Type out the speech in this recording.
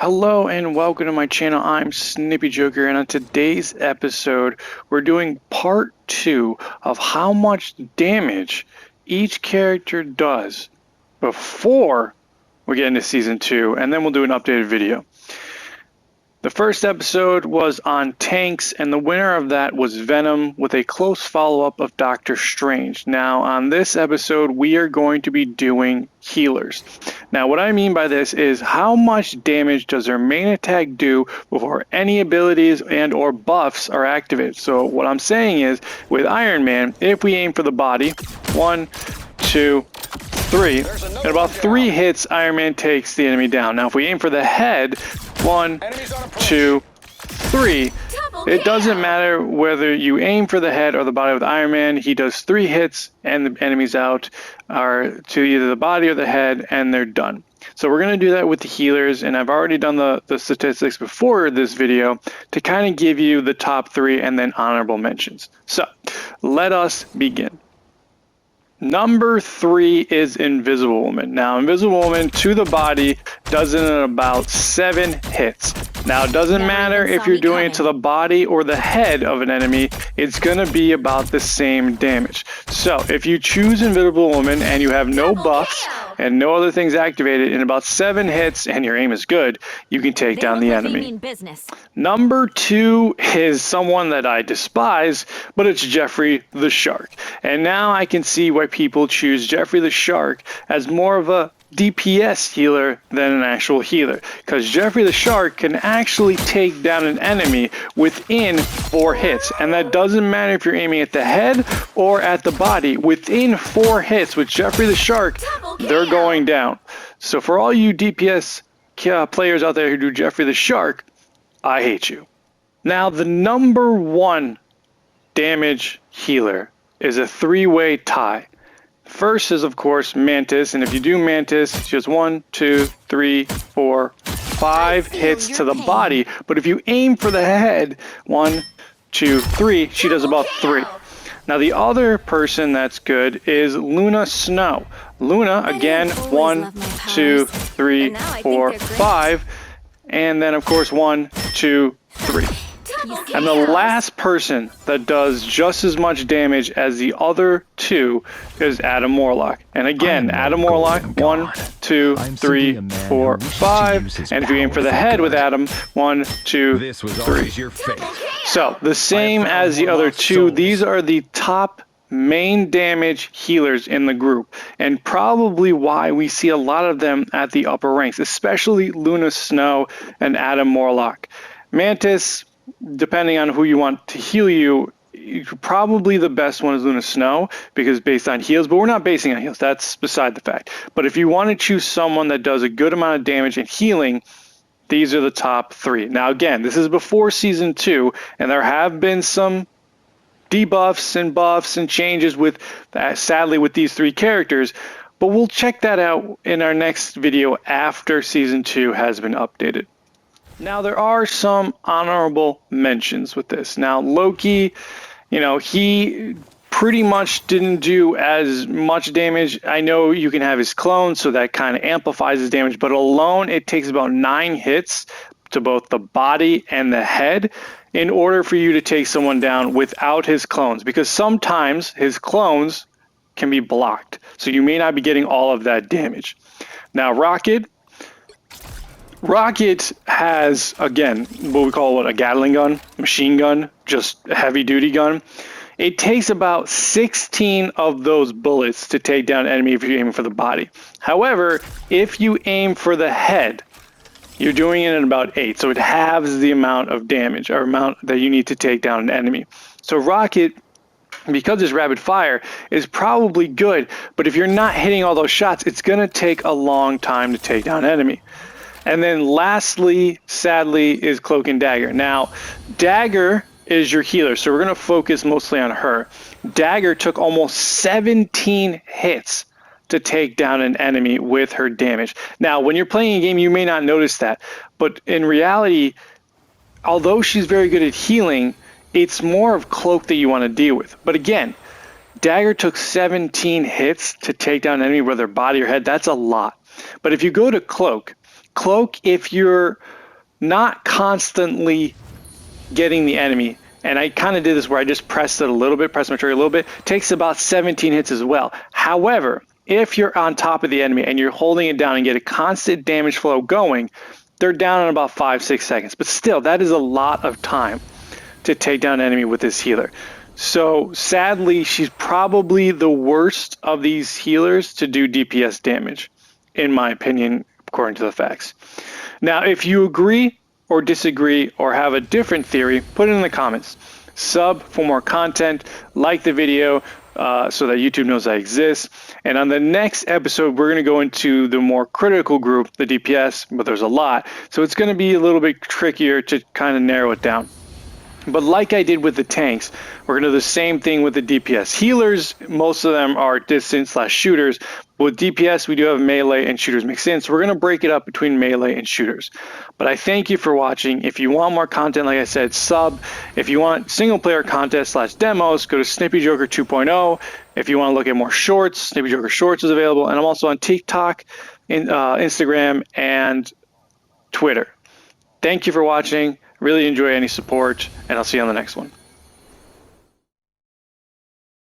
Hello and welcome to my channel. I'm Snippy Joker, and on today's episode we're doing part 2 of how much damage each character does before we get into season 2, and then we'll do an updated video. The first episode was on tanks, and the winner of that was Venom with a close follow-up of Doctor Strange. Now on this episode we are going to be doing healers. Now what I mean by this is how much damage does their main attack do before any abilities and or buffs are activated. So what I'm saying is with Iron Man, if we aim for the body, 1, 2, 3, and about 3 hits Iron Man takes the enemy down. Now if we aim for the head, 1, 2, 3, it doesn't matter whether you aim for the head or the body with Iron Man, he does 3 hits and the enemy's out, or to either the body or the head, and they're done. So we're going to do that with the healers, and I've already done the statistics before this video to kind of give you the top 3 and then honorable mentions. So let us begin. Number 3 is Invisible Woman. Now, Invisible Woman to the body does it in about 7 hits. Now, it doesn't matter if you're doing it to the body or the head of an enemy, it's going to be about the same damage. So, if you choose Invisible Woman and you have no buffs and no other things activated, in about 7 hits and your aim is good, you can take down the enemy. Number 2 is someone that I despise, but it's Jeffrey the Shark. And now I can see why people choose Jeffrey the Shark as more of a DPS healer than an actual healer, because Jeffrey the Shark can actually take down an enemy within 4 hits, and that doesn't matter if you're aiming at the head or at the body. Within 4 hits with Jeffrey the Shark, they're going down. So for all you DPS players out there who do Jeffrey the Shark, I hate you. Now the number 1 damage healer is a 3-way tie. First is, of course, Mantis, and if you do Mantis, she has 1, 2, 3, 4, 5 hits to the body, but if you aim for the head, 1, 2, 3, she does about 3. Now the other person that's good is Luna Snow. Luna, again, 1, 2, 3, 4, 5, and then, of course, 1, 2, 3. And the last person that does just as much damage as the other 2 is Adam Warlock. And again, Adam Warlock, 1, 2, 3, 4, 5. And if you aim for the head with Adam, 1, 2, 3. So the same as the other 2, these are the top main damage healers in the group, and probably why we see a lot of them at the upper ranks, especially Luna Snow and Adam Warlock. Mantis, depending on who you want to heal you, probably the best one is Luna Snow, because based on heals, but we're not basing on heals, that's beside the fact. But if you want to choose someone that does a good amount of damage and healing, these are the top 3. Now again, this is before season 2, and there have been some debuffs and buffs and changes with, sadly, with these 3 characters, but we'll check that out in our next video after season 2 has been updated. Now there are some honorable mentions with this. Now Loki, he pretty much didn't do as much damage. I know you can have his clone, so that kind of amplifies his damage, but alone it takes about 9 hits to both the body and the head in order for you to take someone down without his clones, because sometimes his clones can be blocked, so you may not be getting all of that damage. Now Rocket has, again, what we call a Gatling gun, machine gun, just a heavy duty gun. It takes about 16 of those bullets to take down an enemy if you're aiming for the body. However, if you aim for the head, you're doing it in about 8, so it halves the amount of damage or amount that you need to take down an enemy. So Rocket, because it's rapid fire, is probably good, but if you're not hitting all those shots, it's going to take a long time to take down an enemy. And then lastly, sadly, is Cloak and Dagger. Now, Dagger is your healer, so we're going to focus mostly on her. Dagger took almost 17 hits to take down an enemy with her damage. Now, when you're playing a game, you may not notice that, but in reality, although she's very good at healing, it's more of Cloak that you want to deal with. But again, Dagger took 17 hits to take down an enemy, whether body or head. That's a lot. But if you go to Cloak, Cloak, if you're not constantly getting the enemy, and I kind of did this where I just pressed it a little bit, pressed my trigger a little bit, takes about 17 hits as well. However, if you're on top of the enemy and you're holding it down and get a constant damage flow going, they're down in about 5-6 seconds. But still, that is a lot of time to take down an enemy with this healer. So sadly, she's probably the worst of these healers to do DPS damage, in my opinion, according to the facts. Now, if you agree or disagree or have a different theory, put it in the comments. Sub for more content, like the video so that YouTube knows I exist. And on the next episode, we're going to go into the more critical group, the DPS, but there's a lot. So it's going to be a little bit trickier to kind of narrow it down. But like I did with the tanks, we're going to do the same thing with the DPS. Healers, most of them are distant/shooters. With DPS, we do have melee and shooters mixed in, so we're going to break it up between melee and shooters. But I thank you for watching. If you want more content, like I said, sub. If you want single-player contest/demos, go to Snippy Joker 2.0. If you want to look at more shorts, Snippy Joker Shorts is available. And I'm also on TikTok, Instagram, and Twitter. Thank you for watching. Really enjoy any support, and I'll see you on the next one.